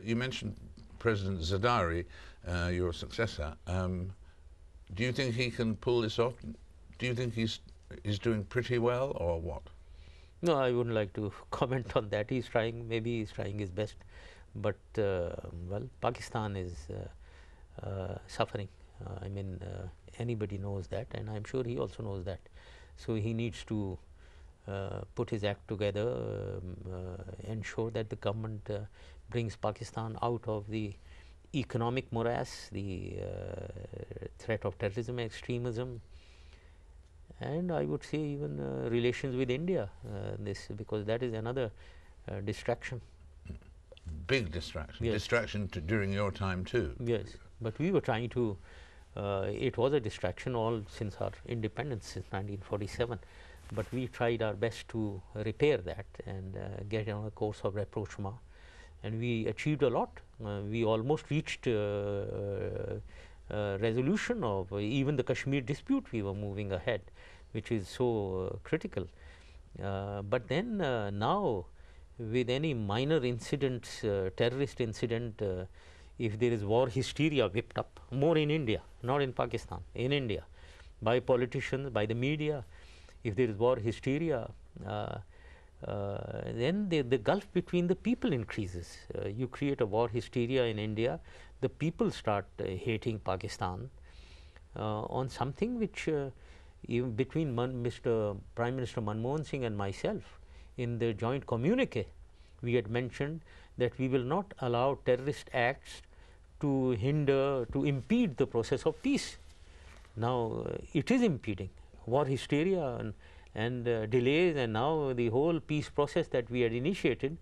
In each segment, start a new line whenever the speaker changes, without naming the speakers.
you mentioned President Zardari, your successor. Do you think he can pull this off? Do you think he's doing pretty well, or what?
No, I wouldn't like to comment on that. He's trying, maybe he's trying his best, but well, Pakistan is suffering. I mean, anybody knows that, and I'm sure he also knows that. So he needs to put his act together, ensure that the government brings Pakistan out of the economic morass, the threat of terrorism, extremism, and I would say even relations with India, because that is another distraction.
Big distraction.
Yes.
Distraction during your time too.
Yes, but we were trying to, it was a distraction all since our independence, since 1947. But we tried our best to repair that and get on a course of rapprochement. And we achieved a lot. We almost reached resolution of even the Kashmir dispute. We were moving ahead, which is so critical. But then now, with any minor incidents, terrorist incident, if there is war hysteria whipped up, more in India, not in Pakistan, in India, by politicians, by the media, if there is war hysteria, then the gulf between the people increases. You create a war hysteria in India, the people start hating Pakistan on something which even between Prime Minister Manmohan Singh and myself, in the joint communique, we had mentioned that we will not allow terrorist acts to hinder, to impede the process of peace. Now it is impeding. War hysteria and delays, and now the whole peace process that we had initiated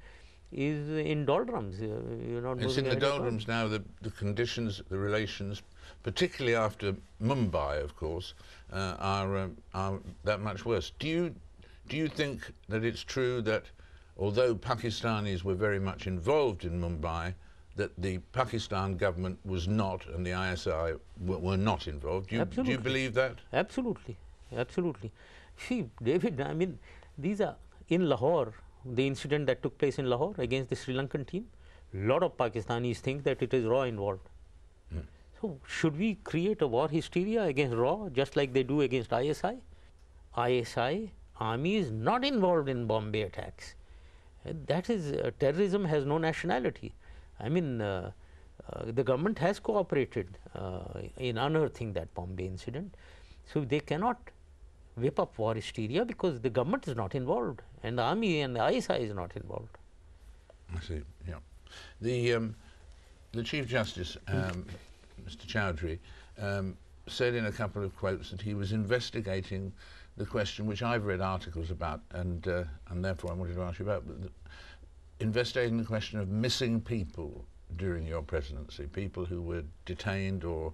is in doldrums.
It's in the doldrums now. The conditions, the relations, particularly after Mumbai, of course, are that much worse. Do you think that it's true that although Pakistanis were very much involved in Mumbai, that the Pakistan government was not, and the ISI were not involved? Do you believe that?
Absolutely. Absolutely. See, David, I mean, these are in Lahore, the incident that took place in Lahore against the Sri Lankan team, a lot of Pakistanis think that it is RAW involved. So, should we create a war hysteria against RAW just like they do against ISI? ISI army is not involved in Bombay attacks. That is, terrorism has no nationality. I mean, the government has cooperated in unearthing that Bombay incident. So, they cannot whip up war hysteria because the government is not involved and the army and the ISI is not involved.
I see, yeah. The Chief Justice, Mr. Chowdhury, said in a couple of quotes that he was investigating the question, which I've read articles about, and therefore I wanted to ask you about, investigating the question of missing people during your presidency, people who were detained or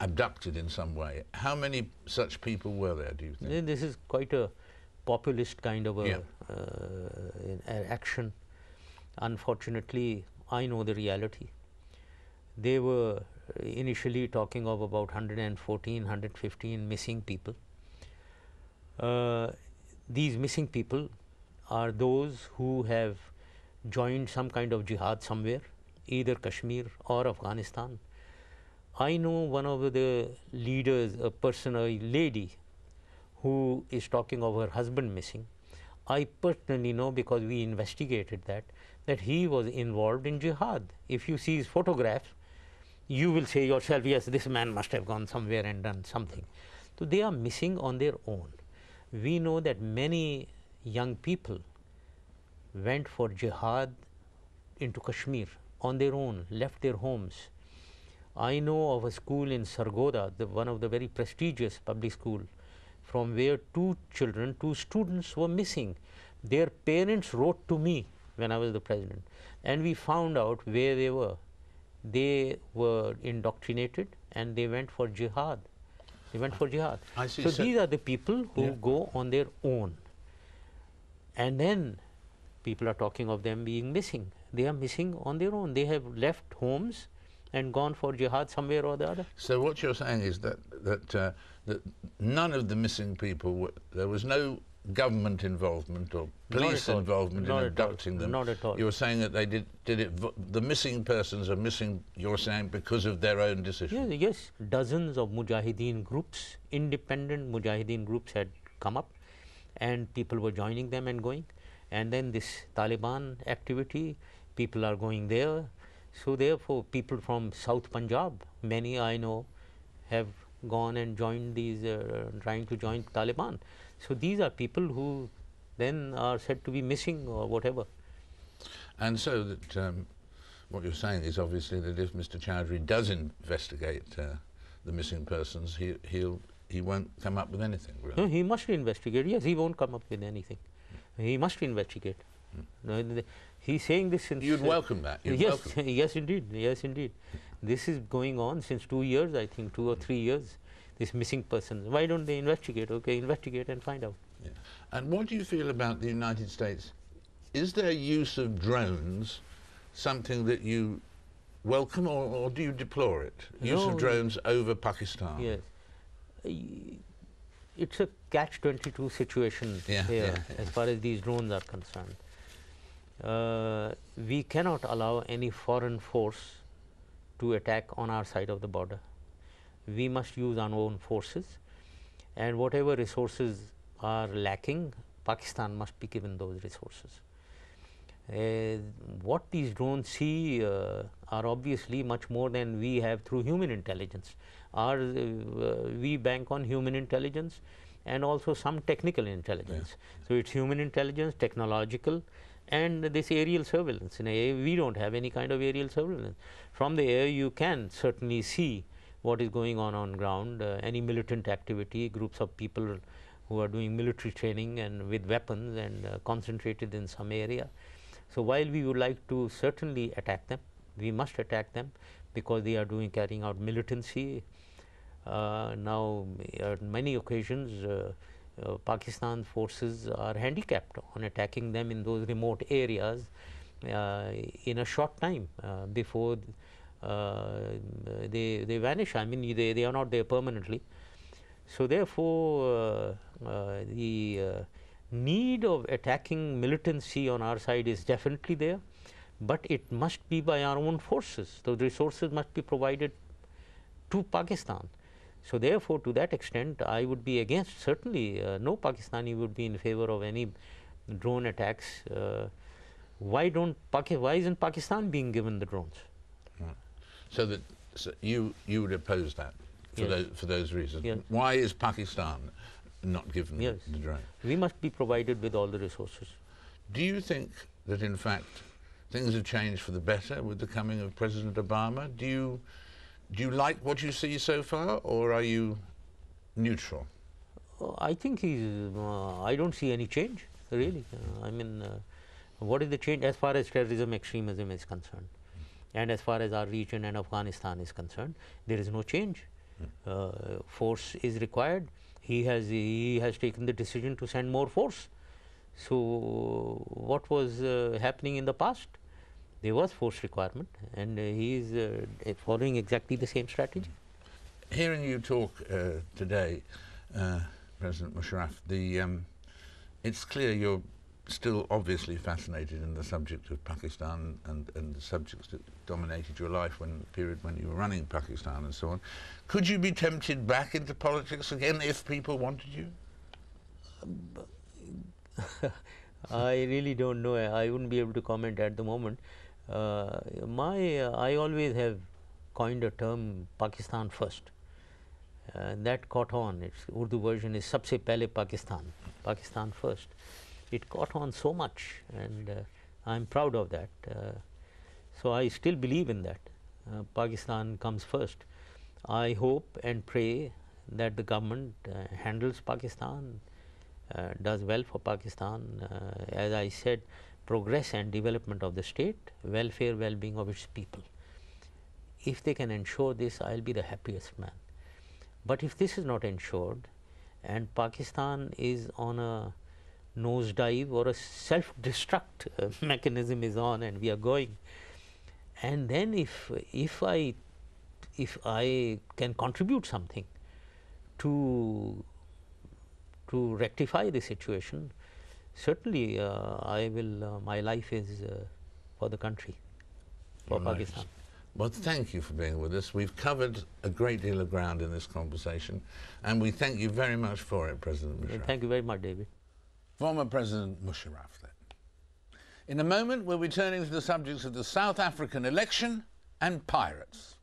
abducted in some way. How many such people were there, do you think?
This is quite a populist kind of a action. Unfortunately, I know the reality. They were initially talking of about 114, 115 missing people. These missing people are those who have joined some kind of jihad somewhere, either Kashmir or Afghanistan. I know one of the leaders, a person, a lady, who is talking of her husband missing. I personally know, because we investigated that he was involved in jihad. If you see his photograph, you will say yourself, yes, this man must have gone somewhere and done something. So they are missing on their own. We know that many young people went for jihad into Kashmir on their own, left their homes. I know of a school in Sargodha, one of the very prestigious public school, from where two students were missing. Their parents wrote to me when I was the president, and we found out where they were. They were indoctrinated and they went for jihad. They went for jihad.
I see.
So these are the people who go on their own. And then people are talking of them being missing. They are missing on their own. They have left homes and gone for jihad somewhere or the other.
So what you're saying is that none of the missing people, there was no government involvement or police
all.
involvement
Not
in
at all.
abducting them.
Not at all.
You were saying that they did it. The missing persons are missing, you're saying, because of their own decision.
Yes, yes, dozens of Mujahideen groups, independent Mujahideen groups had come up, and people were joining them and going. And then this Taliban activity, people are going there. So therefore, people from South Punjab, many I know, have gone and joined these, trying to join Taliban. So these are people who then are said to be missing or whatever.
And so that what you're saying is obviously that if Mr. Chowdhury does investigate the missing persons, he won't come up with anything, really.
No, he must investigate. Yes, he won't come up with anything. He must investigate. No, he's saying this since...
You'd welcome that? You'd
yes,
welcome.
yes, indeed. Yes, indeed. This is going on since 2 years, I think, 2 or 3 years, this missing persons. Why don't they investigate? Okay, investigate and find out.
Yeah. And what do you feel about the United States? Is their use of drones something that you welcome, or do you deplore it? Use of drones over Pakistan?
Yes. It's a catch-22 situation here as far as these drones are concerned. We cannot allow any foreign force to attack on our side of the border. We must use our own forces, and whatever resources are lacking, Pakistan must be given those resources. What these drones see are obviously much more than we have through human intelligence. We bank on human intelligence and also some technical intelligence. So it's human intelligence, technological, and this aerial surveillance. In air, we don't have any kind of aerial surveillance. From the air, you can certainly see what is going on ground, any militant activity, groups of people who are doing military training and with weapons and concentrated in some area. So while we would like to certainly attack them, we must attack them because they are carrying out militancy. Now, on many occasions, Pakistan forces are handicapped on attacking them in those remote areas in a short time before they vanish. I mean, they are not there permanently. So therefore, the need of attacking militancy on our side is definitely there, but it must be by our own forces. Those resources must be provided to Pakistan. So therefore, to that extent, I would be against, certainly no Pakistani would be in favor of any drone attacks. Why isn't Pakistan being given the drones?
Right. So you would oppose that for those reasons.
Yes.
Why is Pakistan not given the drone?
We must be provided with all the resources.
Do you think that in fact things have changed for the better with the coming of President Obama? Do you like what you see so far, or are you neutral?
I think I don't see any change, really. I mean, what is the change as far as terrorism, extremism is concerned? And as far as our region and Afghanistan is concerned, there is no change. Force is required. He has taken the decision to send more force. So what was happening in the past? There was force requirement, and he is following exactly the same strategy.
Hearing you talk today, President Musharraf, it's clear you're still obviously fascinated in the subject of Pakistan and the subjects that dominated your life when the period when you were running Pakistan and so on. Could you be tempted back into politics again if people wanted you?
I really don't know. I wouldn't be able to comment at the moment. I always have coined a term, Pakistan first. That caught on. Its Urdu version is Sabse Pehle Pakistan, Pakistan first. It caught on so much, and I'm proud of that. So I still believe in that. Pakistan comes first. I hope and pray that the government handles Pakistan, does well for Pakistan. As I said, progress and development of the state, welfare, well-being of its people. If they can ensure this, I'll be the happiest man. But if this is not ensured, and Pakistan is on a nosedive or a self-destruct mechanism is on, and we are going, and then if I can contribute something to to rectify the situation, certainly I will, my life is for the country, for
Right.
Pakistan.
Well, thank you for being with us. We've covered a great deal of ground in this conversation, and we thank you very much for it, President Musharraf.
Thank you very much, David.
Former President Musharraf, then. In a moment, we'll be turning to the subjects of the South African election and pirates.